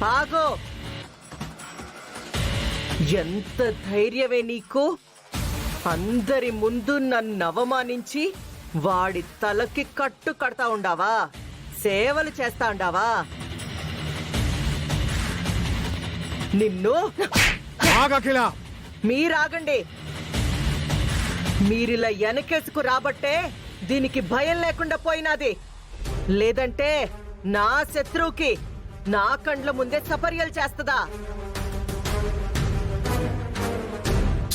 ఆగో! ఎంత ధైర్యమే నీకు? అందరి ముందు నన్ను అవమానించి వాడి తలకి కట్టు కడతా ఉండావా? సేవలు చేస్తా ఉండావా? నిన్ను మీరాగండి. మీరిలా వెనకేసుకు రాబట్టే దీనికి భయం లేకుండా పోయినాది. లేదంటే నా శత్రువుకి నా కండ్ల ముందే సపర్యలు చేస్తదా?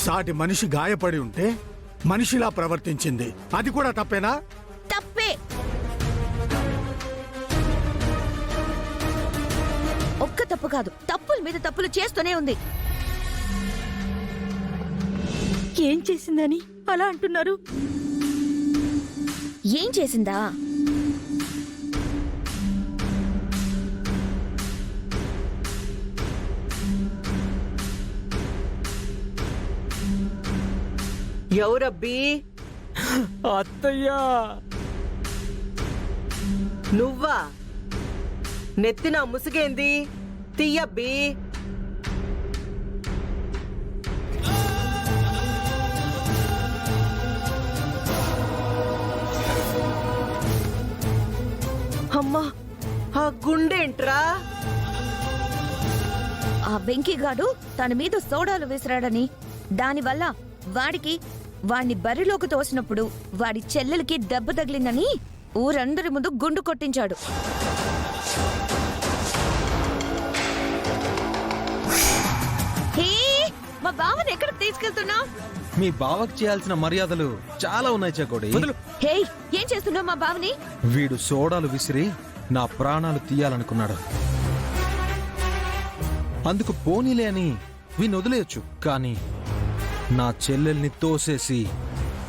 సాటి మనిషి గాయపడి ఉంటే మనిషిలా ప్రవర్తించింది, అది కూడా తప్పేనా? తప్పే. ఒక్క తప్పు కాదు, తప్పుల మీద తప్పులు చేస్తూనే ఉంది. ఏం చేసిందని అలా అంటున్నారు? ఏం చేసిందా? ఎవరబ్బీ? అత్తయ్యా. నువ్వా? నెత్తిన ముసుగేంది? తీయబ్బీ. అమ్మా, ఆ గుండేంట్రా? ఆ వెంకీగాడు తన మీద సోడాలు విసిరాడని, దానివల్ల వాడిని బరిలోకి తోసినప్పుడు వాడి చెల్లెలకి దెబ్బ తగిలిందని ఊరందరి ముందు గుండు కొట్టించాడు. మా బావని ఎక్కడికి తీసుకెళ్తున్నావు? మీ బావకు చేయాల్సిన మర్యాదలు చాలా ఉన్నాయి చెకోడి. హే, ఏం చేస్తున్నావు మా బావని? వీడు సోడాలు విసిరి నా ప్రాణాలు తీయాలనుకున్నాడు. అందుకు పోనీలే అని వీణ్ణి వదిలేయచ్చు, కానీ నా చెల్లెల్ని తోసేసి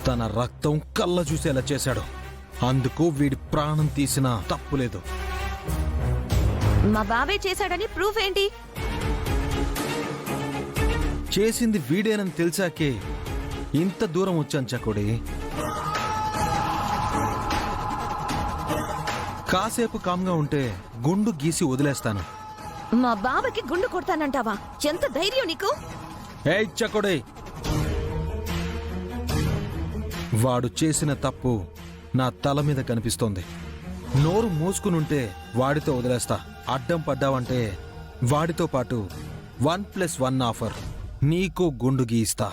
తన రక్తం కళ్ళ చూసేలా చేశాడు. అందుకు వీడి ప్రాణం తీసినా తప్పులేదు. మా బావే చేశాడని ప్రూఫ్ ఏంటి? చేసింది వీడేనని తెలిసాకే ఇంత దూరం వచ్చాను చకోడి. కాసేపు కామ్గా ఉంటే గుండు గీసి వదిలేస్తాను. మా బావకి గుండు కొడతానంటావా? ఎంత ధైర్యం నీకు? ఏయ్ చకోడి, వాడు చేసిన తప్పు నా తల మీద కనిపిస్తోంది. నోరు మూసుకునుంటే వాడితో వదిలేస్తా. అడ్డం పడ్డావంటే వాడితో పాటు 1+1 ఆఫర్, నీకు గుండు గీయిస్తా.